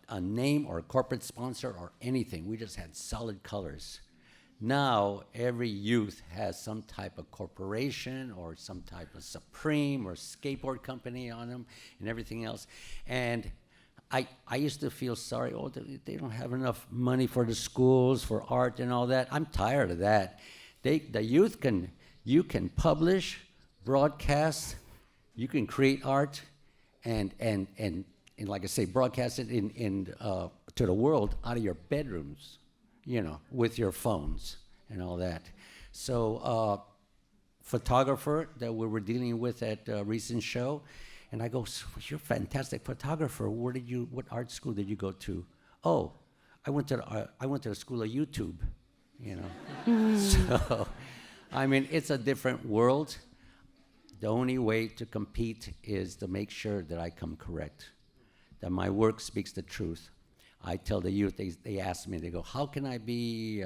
a name or a corporate sponsor or anything. We just had solid colors. Now, every youth has some type of corporation or some type of Supreme or skateboard company on them and everything else. And I used to feel sorry, they don't have enough money for the schools, for art and all that. I'm tired of that. The youth you can publish, broadcast, you can create art, and like I say, broadcast it to the world out of your bedrooms, you know, with your phones and all that. So, photographer that we were dealing with at a recent show, and I go, "You're a fantastic photographer. What art school did you go to?" "Oh, I went to the school of YouTube," you know. So, I mean, it's a different world. The only way to compete is to make sure that I come correct, that my work speaks the truth. I tell the youth, they ask me, they go, "How can I be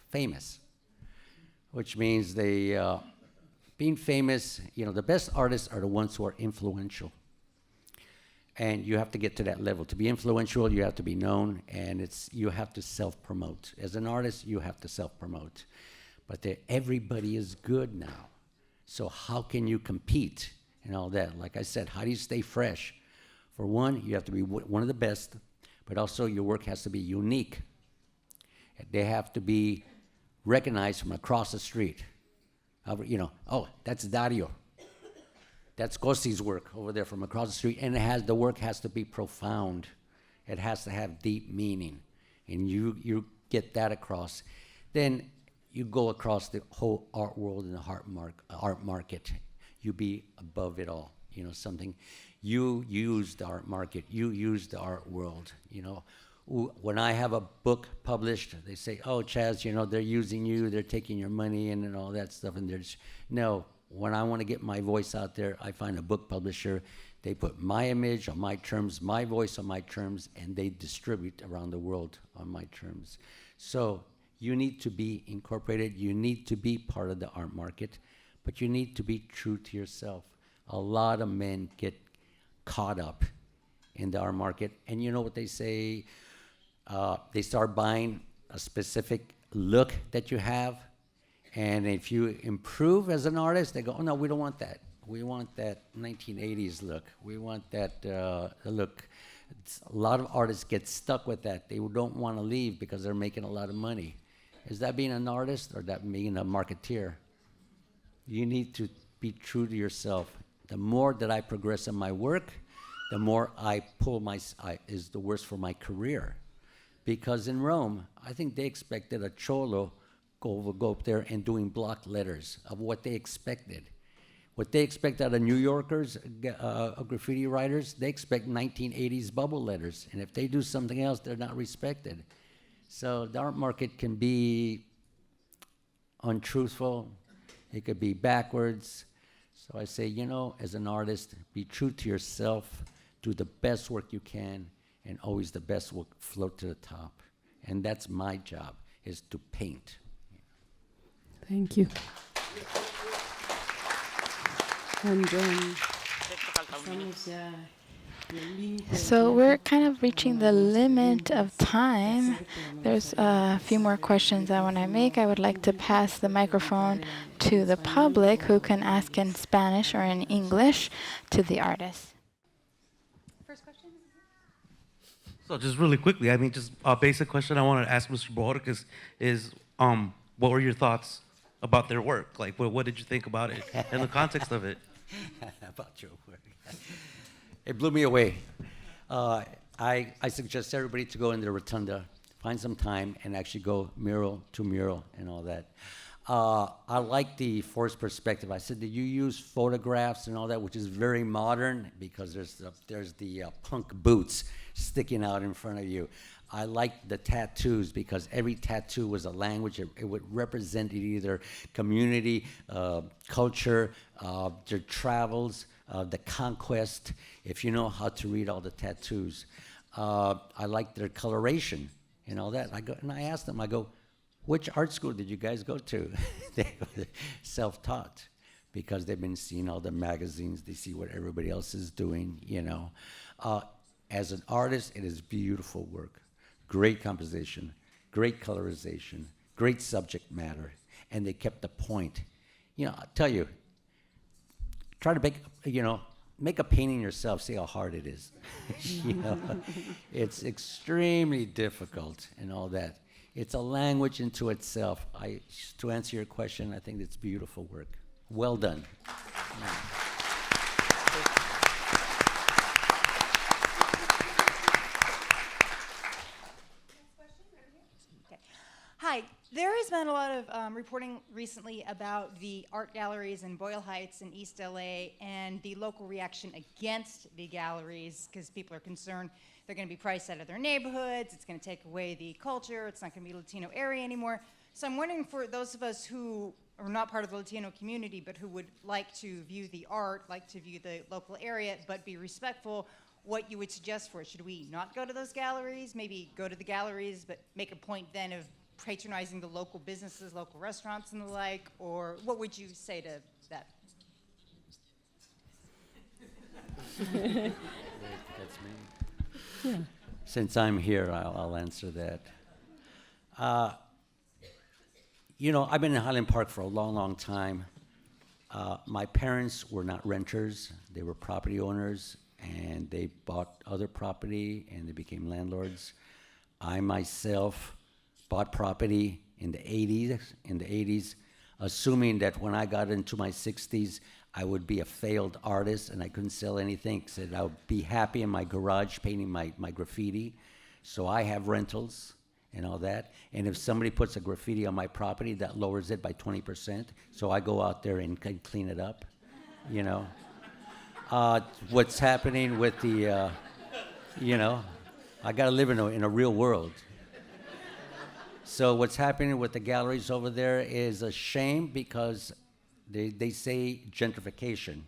famous?" Which means being famous, you know, the best artists are the ones who are influential. And you have to get to that level. To be influential, you have to be known, and you have to self-promote. As an artist, you have to self-promote. But everybody is good now. So how can you compete and all that? Like I said, how do you stay fresh? For one, you have to be one of the best, but also your work has to be unique. They have to be recognized from across the street. You know, "Oh, that's Dario. That's Gosi's work over there from across the street." And the work has to be profound. It has to have deep meaning. And you get that across. Then you go across the whole art world and the art market. You be above it all. You know, something. You use the art market. You use the art world. You know, when I have a book published, they say, "Oh, Chaz, you know, they're using you. They're taking your money and all that stuff." And no. When I want to get my voice out there, I find a book publisher. They put my image on my terms, my voice on my terms, and they distribute around the world on my terms. So you need to be incorporated. You need to be part of the art market, but you need to be true to yourself. A lot of men get caught up in the art market, and you know what they say? They start buying a specific look that you have, and if you improve as an artist, they go, "Oh no, we don't want that. We want that 1980s look. We want that look." A lot of artists get stuck with that. They don't want to leave because they're making a lot of money. Is that being an artist or that being a marketeer? You need to be true to yourself. The more that I progress in my work, the more I pull is the worse for my career. Because in Rome, I think they expected a Cholo go up there and doing block letters of what they expected. What they expect out of New Yorkers, graffiti writers, they expect 1980s bubble letters. And if they do something else, they're not respected. So the art market can be untruthful. It could be backwards. So I say, you know, as an artist, be true to yourself, do the best work you can, and always the best work float to the top. And that's my job, is to paint. Thank you. And So we're kind of reaching the limit of time. There's a few more questions I want to make. I would like to pass the microphone to the public, who can ask in Spanish or in English to the artist. First question? So just really quickly, I mean, just a basic question I wanted to ask Mr. Bojórquez is, what were your thoughts about their work? Like, what did you think about it in the context of it? About your work. It blew me away. I suggest everybody to go into the Rotunda, find some time, and actually go mural to mural and all that. I like the forced perspective. I said, did you use photographs and all that, which is very modern because there's the punk boots sticking out in front of you. I like the tattoos because every tattoo was a language. It would represent either community, culture, their travels, the conquest, if you know how to read all the tattoos. I like their coloration and all that. I asked them, I go, which art school did you guys go to? They were self-taught because they've been seeing all the magazines. They see what everybody else is doing, you know. As an artist, it is beautiful work. Great composition, great colorization, great subject matter, and they kept the point. You know, I'll tell you, try to make a painting yourself, see how hard it is. You know, it's extremely difficult and all that. It's a language into itself. To answer your question, I think it's beautiful work. Well done. Yeah. Hi, there has been a lot of reporting recently about the art galleries in Boyle Heights in East LA and the local reaction against the galleries because people are concerned they're going to be priced out of their neighborhoods, it's going to take away the culture, it's not going to be a Latino area anymore. So I'm wondering for those of us who are not part of the Latino community but who would like to view the art, like to view the local area but be respectful, what you would suggest for it. Should we not go to those galleries, maybe go to the galleries but make a point then of patronizing the local businesses, local restaurants and the like, or what would you say to that? That's me. Yeah. Since I'm here, I'll answer that. You know, I've been in Highland Park for a long, long time. My parents were not renters. They were property owners, and they bought other property, and they became landlords. I myself bought property in the 80s, assuming that when I got into my 60s, I would be a failed artist and I couldn't sell anything. Said I would be happy in my garage painting my graffiti. So I have rentals and all that. And if somebody puts a graffiti on my property, that lowers it by 20%. So I go out there and clean it up, you know. What's happening with the, you know, I got to live in a real world. So what's happening with the galleries over there is a shame because they say gentrification.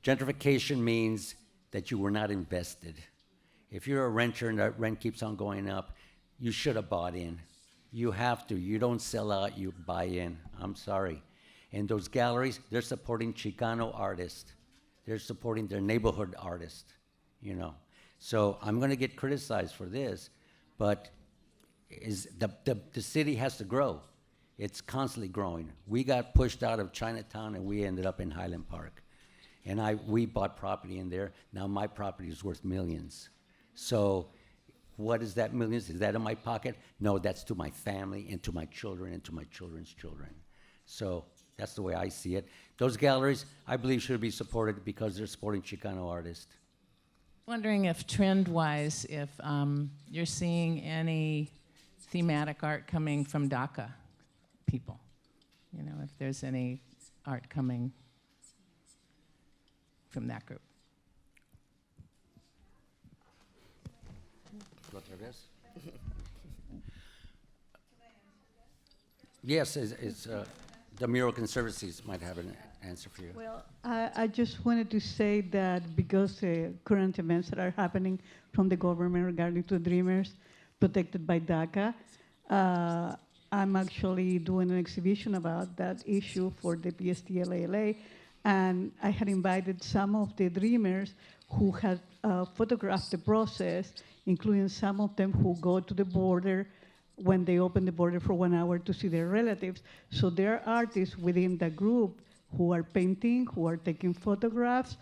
Gentrification means that you were not invested. If you're a renter and that rent keeps on going up, you should have bought in. You have to. You don't sell out, you buy in. I'm sorry. And those galleries, they're supporting Chicano artists. They're supporting their neighborhood artists, you know. So I'm going to get criticized for this, but the city has to grow. It's constantly growing. We got pushed out of Chinatown and we ended up in Highland Park. And we bought property in there. Now my property is worth millions. So what is that millions? Is that in my pocket? No, that's to my family and to my children and to my children's children. So that's the way I see it. Those galleries, I believe, should be supported because they're supporting Chicano artists. Wondering if trend-wise, if you're seeing any thematic art coming from DACA people. You know, if there's any art coming from that group. Yes, the Mural Conservancies might have an answer for you. Well, I just wanted to say that because current events that are happening from the government regarding to Dreamers protected by DACA, I'm actually doing an exhibition about that issue for the PSTLALA, and I had invited some of the Dreamers who had photographed the process, including some of them who go to the border when they open the border for 1 hour to see their relatives. So there are artists within the group who are painting, who are taking photographs,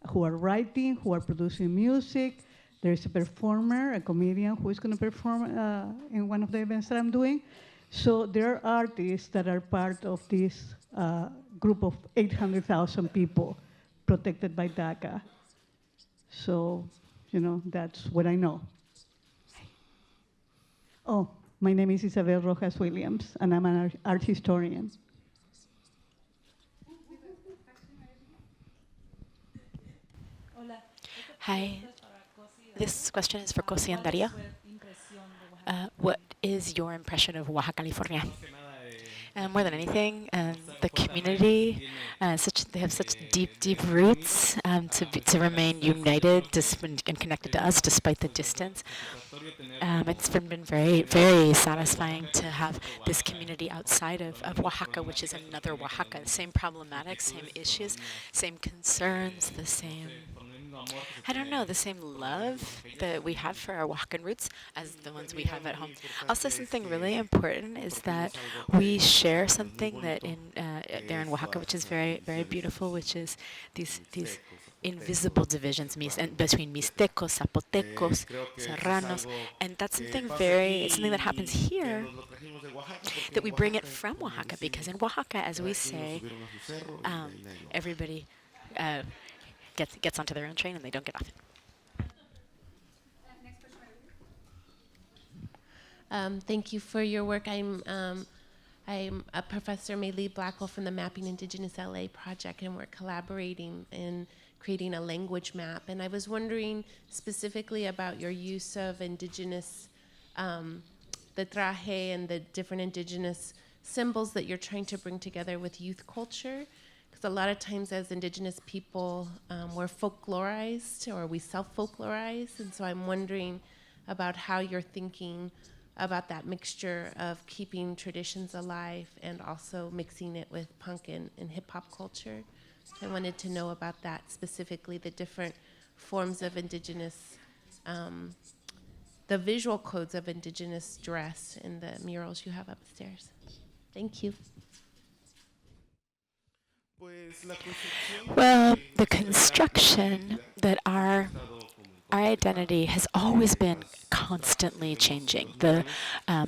who are writing, who are producing music. There's a performer, a comedian, who is going to perform in one of the events that I'm doing. So there are artists that are part of this group of 800,000 people protected by DACA. So, you know, that's what I know. Oh, My name is Isabel Rojas Williams, and I'm an art historian. Hi, this question is for José and Darío. What is your impression of Oaxaca, California? More than anything, the community, they have such deep roots to remain united and connected to us despite the distance. It's been very satisfying to have this community outside of Oaxaca, which is another Oaxaca. Same problematics, same issues, same concerns, the same, I don't know, the same love that we have for our Oaxacan roots as the ones we have at home. Also, something really important is that we share something that there in Oaxaca, which is very beautiful, which is these invisible divisions between Mixtecos, Zapotecos, Serranos, and that's something that happens here, that we bring it from Oaxaca, because in Oaxaca, as we say, everybody gets onto their own train and they don't get off it. Thank you for your work. I'm a Professor Maylee Blackwell from the Mapping Indigenous LA project, and we're collaborating in creating a language map. And I was wondering specifically about your use of indigenous, the traje and the different indigenous symbols that you're trying to bring together with youth culture. Because a lot of times as indigenous people, we're folklorized, or we self-folklorize. And so I'm wondering about how you're thinking about that mixture of keeping traditions alive and also mixing it with punk and hip-hop culture. I wanted to know about that, specifically the different forms of indigenous, the visual codes of indigenous dress in the murals you have upstairs. Thank you. Well, the construction that our identity has always been constantly changing. The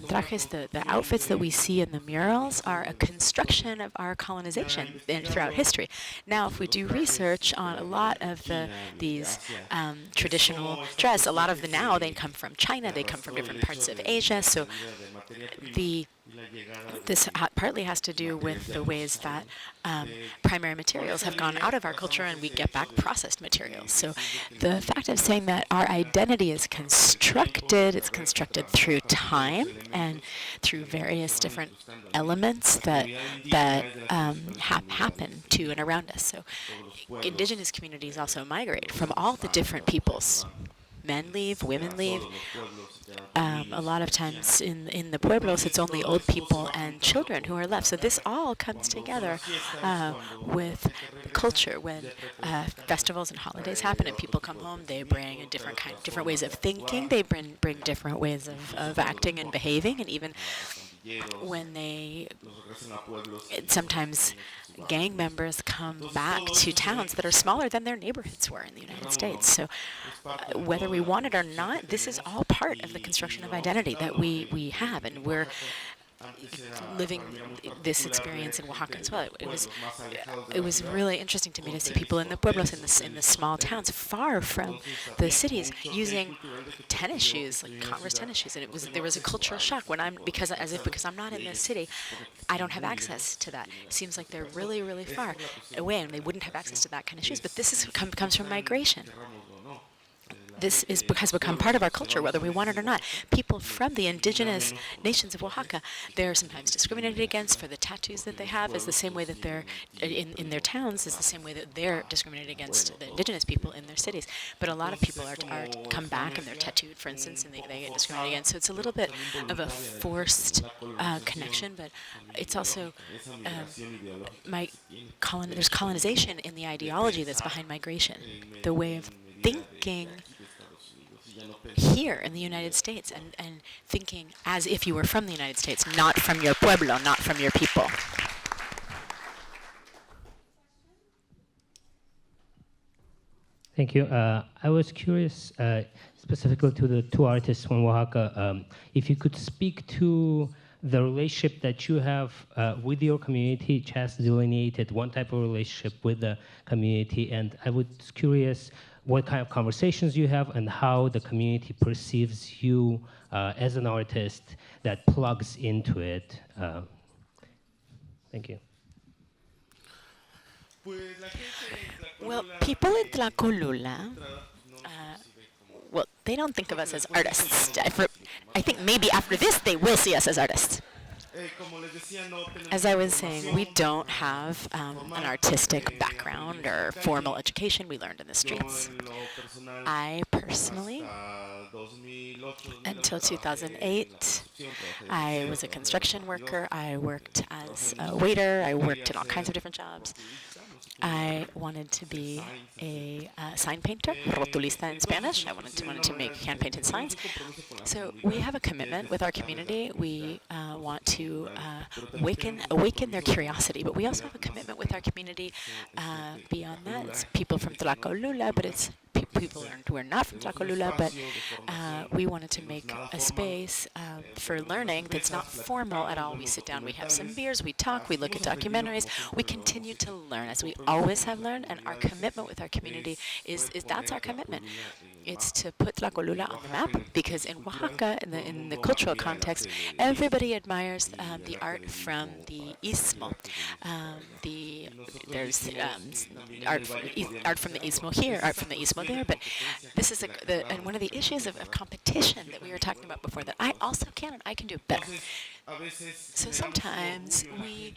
trajes, the outfits that we see in the murals are a construction of our colonization throughout history. Now, if we do research on a lot of these traditional dress, a lot of now they come from China, they come from different parts of Asia, so this partly has to do with the ways that primary materials have gone out of our culture and we get back processed materials. So the fact of saying that our identity is constructed, it's constructed through time and through various different elements that happen to and around us. So indigenous communities also migrate from all the different peoples. Men leave, women leave. A lot of times in the pueblos, it's only old people and children who are left. So this all comes together with culture. When festivals and holidays happen and people come home, they bring a different ways of thinking. They bring different ways of acting and behaving, and even when sometimes gang members come back to towns that are smaller than their neighborhoods were in the United States. So whether we want it or not, this is all part of the construction of identity that we have, and we're living this experience in Oaxaca as well. It was really interesting to me to see people in the pueblos, in the small towns far from the cities, using tennis shoes, like Converse tennis shoes, and there was a cultural shock because I'm not in the city, I don't have access to that. It seems like they're really far away, and they wouldn't have access to that kind of shoes. But this comes from migration. This has become part of our culture, whether we want it or not. People from the indigenous nations of Oaxaca, they're sometimes discriminated against for the tattoos that they have, is the same way that they're in their towns, is the same way that they're discriminated against the indigenous people in their cities. But a lot of people are come back and they're tattooed, for instance, and they get discriminated against. So it's a little bit of a forced connection, but it's also there's colonization in the ideology that's behind migration, the way of thinking here in the United States, and thinking as if you were from the United States, not from your pueblo, not from your people. Thank you. I was curious, specifically to the two artists from Oaxaca, if you could speak to the relationship that you have with your community. Chaz delineated one type of relationship with the community, and I was curious what kind of conversations you have, and how the community perceives you as an artist that plugs into it. Thank you. Well, people in Tlacolula, well, they don't think of us as artists. I think maybe after this they will see us as artists. As I was saying, we don't have an artistic background or formal education. We learned in the streets. I personally, until 2008, I was a construction worker. I worked as a waiter. I worked in all kinds of different jobs. I wanted to be a sign painter, rotulista in Spanish. I wanted to make hand-painted signs. So we have a commitment with our community. We want to awaken their curiosity, but we also have a commitment with our community beyond that. It's people from Tlacolula, but it's people who are not from Tlacolula, but we wanted to make a space for learning that's not formal at all. We sit down, we have some beers, we talk, we look at documentaries, we continue to learn as we always have learned, and our commitment with our community is that's our commitment. It's to put Tlacolula on the map, because in Oaxaca, in the cultural context, everybody admires the art from the Istmo. There's art from the Istmo here, art from the Istmo there, but this is and one of the issues of competition that we were talking about before, that I also can, and I can do better. So sometimes we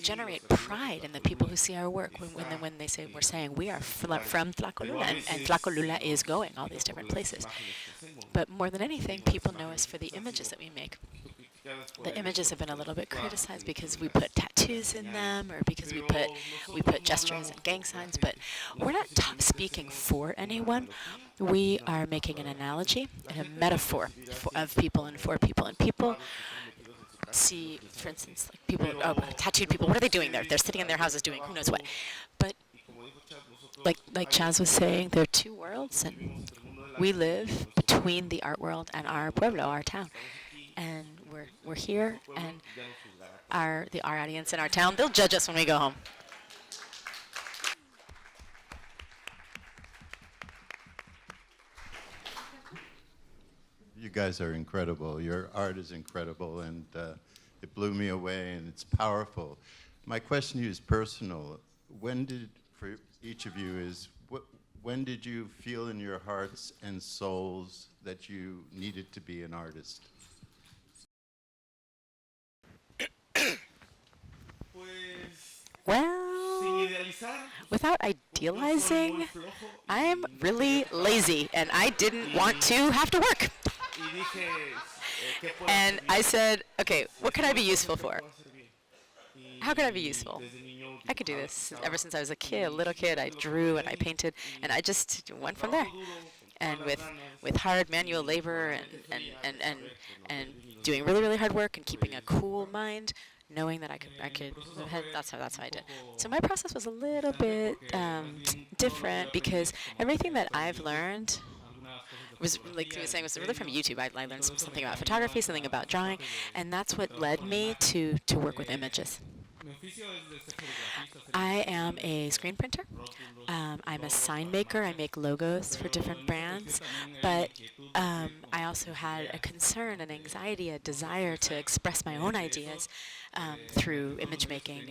generate pride in the people who see our work when they say, we're saying we are from Tlacolula, and Tlacolula is going all these different places. But more than anything, people know us for the images that we make. The images have been a little bit criticized because we put tattoos in them, or because we put gestures and gang signs, but we're not speaking for anyone. We are making an analogy and a metaphor of people and for people. And people see, for instance, like people, tattooed people, what are they doing there? They're sitting in their houses doing who knows what. But like Chaz was saying, there are two worlds, and we live between the art world and our pueblo, our town. And we're here, and our audience in our town, they'll judge us when we go home. You guys are incredible. Your art is incredible, and it blew me away, and it's powerful. My question to you is personal. For each of you, when did you feel in your hearts and souls that you needed to be an artist? Well, without idealizing, I am really lazy, and I didn't want to have to work. And I said, okay, what could I be useful for? How could I be useful? I could do this. Ever since I was a little kid, I drew and I painted, and I just went from there. And with hard manual labor and doing really, really hard work and keeping a cool mind, knowing that I could move ahead, that's how I did. So my process was a little bit different, because everything that I've learned was, like he was saying, was really from YouTube. I learned something about photography, something about drawing, and that's what led me to work with images. I am a screen printer. I'm a sign maker. I make logos for different brands, but I also had a concern, an anxiety, a desire to express my own ideas through image making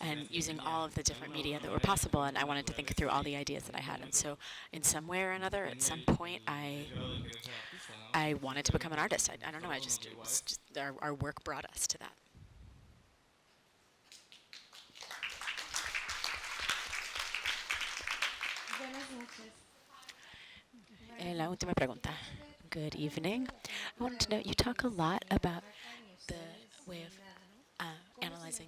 and using all of the different media that were possible, and I wanted to think through all the ideas that I had. And so in some way or another, at some point, I wanted to become an artist. I don't know, our work brought us to that. La última pregunta. Good evening. I wanted to know, you talk a lot about the way of analyzing.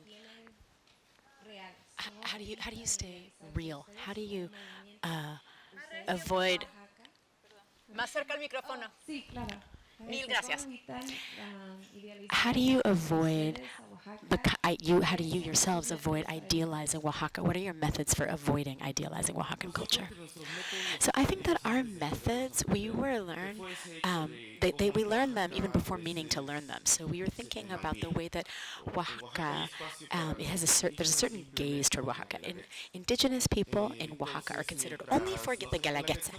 How do you stay real? How do you avoid? Más cerca al micrófono. Sí, claro. Mil gracias. How do you avoid how do you yourselves avoid idealizing Oaxaca? What are your methods for avoiding idealizing Oaxacan culture? So I think that our methods, we learned them even before meaning to learn them. So we were thinking about the way that Oaxaca, there's a certain gaze toward Oaxaca. Indigenous people in Oaxaca are considered only for the Guelaguetza.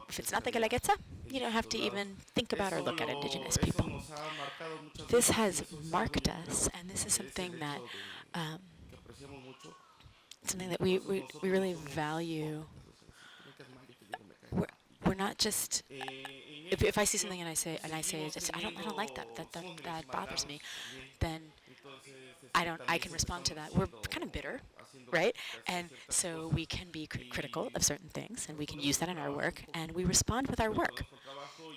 If it's not the Guelaguetza, you don't have to even think about or look at indigenous people. This has marked us, and this is something that we really value. We're not just. If I see something and I say I don't like that bothers me, then I can respond to that. We're kind of bitter, right? And so we can be critical of certain things, and we can use that in our work, and we respond with our work.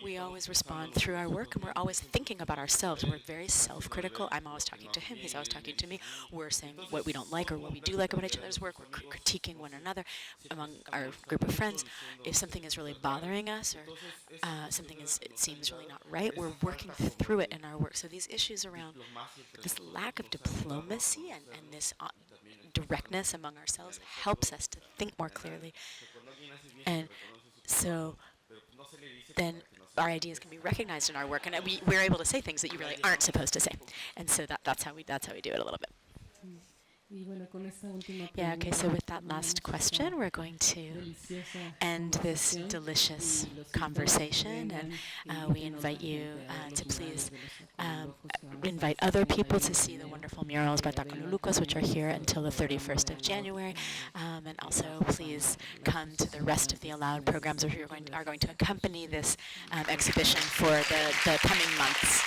We always respond through our work, and we're always thinking about ourselves. We're very self-critical. I'm always talking to him. He's always talking to me. We're saying what we don't like or what we do like about each other's work. We're critiquing one another among our group of friends. If something is really bothering us or it seems really not right, we're working through it in our work. So these issues around this lack of diplomacy and this directness among ourselves helps us to think more clearly. And so then our ideas can be recognized in our work, and we're able to say things that you really aren't supposed to say. And so that's how we do it a little bit. Yeah, okay, so with that last question, we're going to end this delicious conversation, and we invite you to please invite other people to see the wonderful murals by Tlacolulokos, which are here until the 31st of January, and also please come to the rest of the Allowed programs which are going to accompany this exhibition for the coming months.